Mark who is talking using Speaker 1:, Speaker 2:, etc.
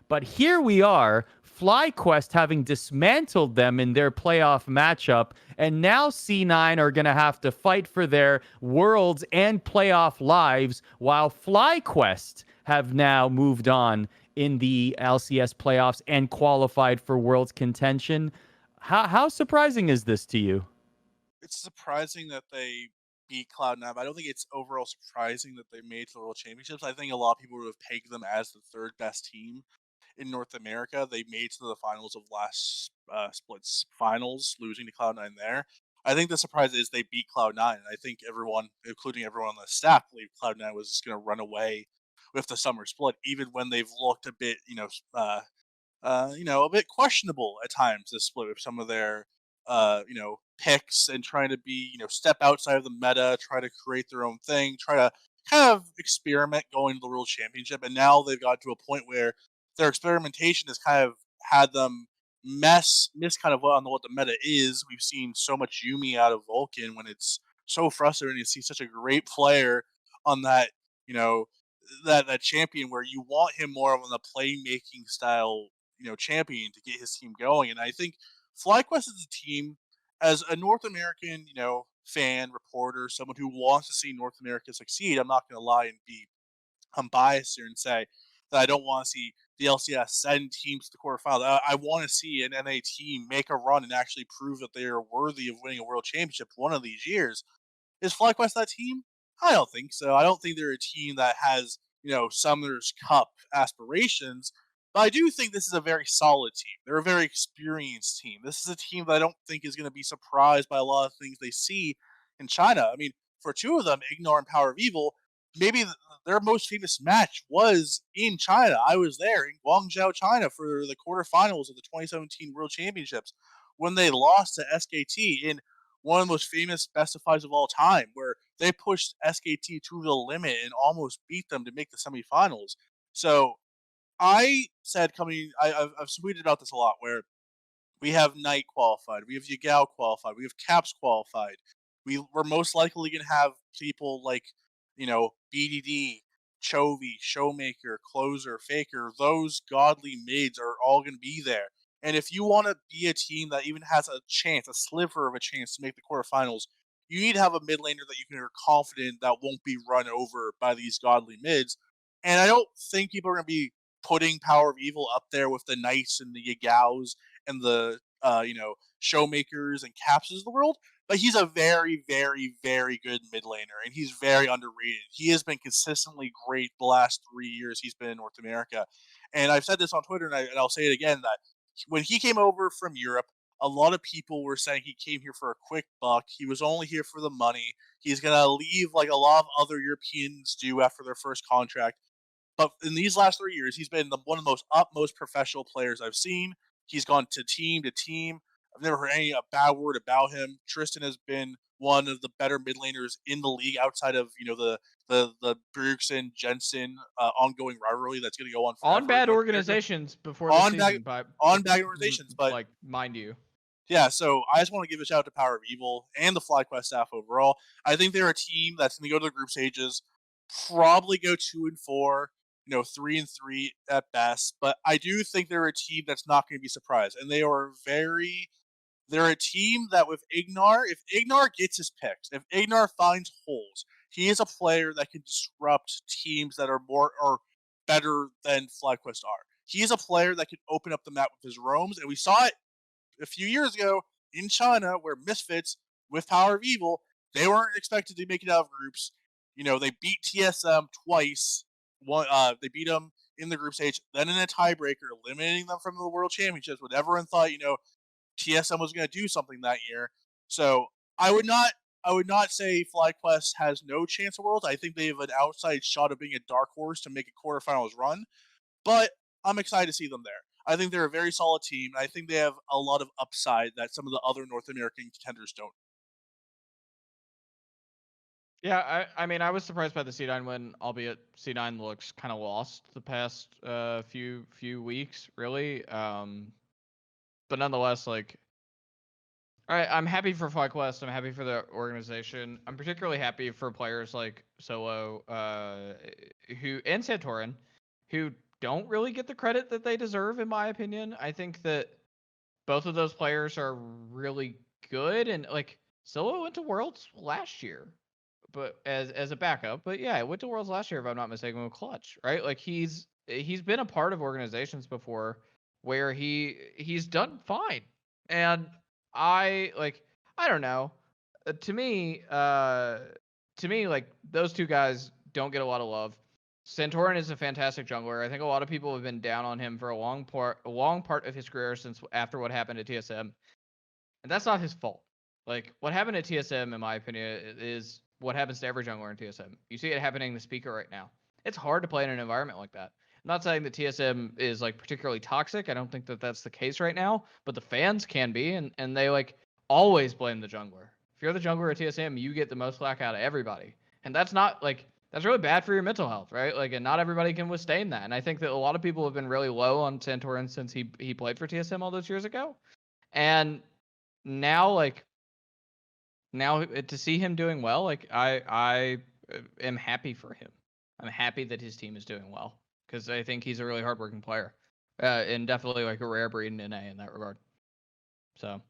Speaker 1: But here we are, Flyquest having dismantled them in their playoff matchup, and now C9 are going to have to fight for their worlds and playoff lives, while Flyquest have now moved on in the LCS playoffs and qualified for world's contention. How surprising is this to you?
Speaker 2: It's surprising that they beat Cloud9, but I don't think it's overall surprising that they made the World Championships. I think a lot of people would have pegged them as the third best team in North America. They made to the finals of last splits finals, losing to Cloud9 there. I think the surprise is they beat Cloud9, and I think everyone, including everyone on the staff, believed Cloud9 was just going to run away with the summer split, even when they've looked a bit, a bit questionable at times this split with some of their, picks and trying to be, step outside of the meta, try to create their own thing, try to kind of experiment going to the World Championship. And now they've got to a point where their experimentation has kind of had them miss kind of on what the meta is. We've seen so much Yumi out of Vulcan when it's so frustrating to see such a great player on that, you know, that champion where you want him more of on the playmaking style champion to get his team going. And I think FlyQuest is a team, as a North American, fan, reporter, someone who wants to see North America succeed. I'm not going to lie and be unbiased here and say that I don't want to see the LCS send teams to the quarterfinals. I want to see an NA team make a run and actually prove that they are worthy of winning a world championship one of these years. Is FlyQuest that team? I don't think so. I don't think they're a team that has, Summer's Cup aspirations. But I do think this is a very solid team. They're a very experienced team. This is a team that I don't think is going to be surprised by a lot of things they see in China. I mean, for two of them, Ignore and Power of Evil, maybe their most famous match was in China. I was there in Guangzhou, China for the quarterfinals of the 2017 World Championships when they lost to SKT in one of the most famous best of fives of all time, where they pushed SKT to the limit and almost beat them to make the semifinals. So I said I've tweeted about this a lot, where we have Knight qualified, we have Yagao qualified, we have Caps qualified. We're most likely going to have people like, BDD, Chovy, Showmaker, Closer, Faker. Those godly mids are all going to be there. And if you want to be a team that even has a chance, a sliver of a chance to make the quarterfinals, you need to have a mid laner that you can are confident that won't be run over by these godly mids. And I don't think people are going to be putting Power of Evil up there with the Knights and the Yagaos and the Showmakers and Capses of the world. But he's a very, very, very good mid laner, and he's very underrated. He has been consistently great the last 3 years he's been in North America. And I've said this on Twitter, and I'll say it again, that when he came over from Europe, a lot of people were saying he came here for a quick buck. He was only here for the money. He's going to leave like a lot of other Europeans do after their first contract. But in these last 3 years, he's been one of the most utmost professional players I've seen. He's gone to team. I've never heard any bad word about him. Tristan has been one of the better mid laners in the league outside of the Brugson Jensen ongoing rivalry that's going to go on forever.
Speaker 3: On bad organizations before the
Speaker 2: on
Speaker 3: season,
Speaker 2: bad, on bad organizations, but
Speaker 3: like mind you.
Speaker 2: Yeah, so I just want to give a shout out to Power of Evil and the FlyQuest staff overall. I think they're a team that's going to go to the group stages, probably go 2-4, 3-3 at best. But I do think they're a team that's not going to be surprised, and they're a team that with Ignar, if Ignar gets his picks, if Ignar finds holes, he is a player that can disrupt teams that are more or better than FlyQuest are. He is a player that can open up the map with his roams, and we saw it a few years ago in China, where Misfits with Power of Evil, they weren't expected to make it out of groups. They beat TSM twice. They beat them in the group stage, then in a tiebreaker, eliminating them from the World Championships. When everyone thought, TSM was going to do something that year. So I would not say FlyQuest has no chance of Worlds. I think they have an outside shot of being a dark horse to make a quarterfinals run. But I'm excited to see them there. I think they're a very solid team. I think they have a lot of upside that some of the other North American contenders don't.
Speaker 3: Yeah, I mean, I was surprised by the C9 win, albeit C9 looks kind of lost the past few weeks, really. But nonetheless, like, all right, I'm happy for Flyquest. I'm happy for the organization. I'm particularly happy for players like Solo, and Santorin, who don't really get the credit that they deserve, in my opinion. I think that both of those players are really good, and like Silva went to Worlds last year, but as a backup. But yeah, I went to Worlds last year if I'm not mistaken with Clutch, right? Like he's been a part of organizations before where he's done fine, and I don't know. To me, like those two guys don't get a lot of love. Santorin is a fantastic jungler. I think a lot of people have been down on him for a long part of his career since after what happened at TSM, and that's not his fault. Like what happened at TSM, in my opinion, is what happens to every jungler in TSM. You see it happening to Speaker right now. It's hard to play in an environment like that. I'm not saying that TSM is like particularly toxic. I don't think that that's the case right now, but the fans can be, and they like always blame the jungler. If you're the jungler at TSM, you get the most flack out of everybody, and that's not like that's really bad for your mental health, right? Like, and not everybody can withstand that. And I think that a lot of people have been really low on Santorin since he played for TSM all those years ago, and now to see him doing well, like I am happy for him. I'm happy that his team is doing well because I think he's a really hardworking player, and definitely like a rare breed in NA in that regard. So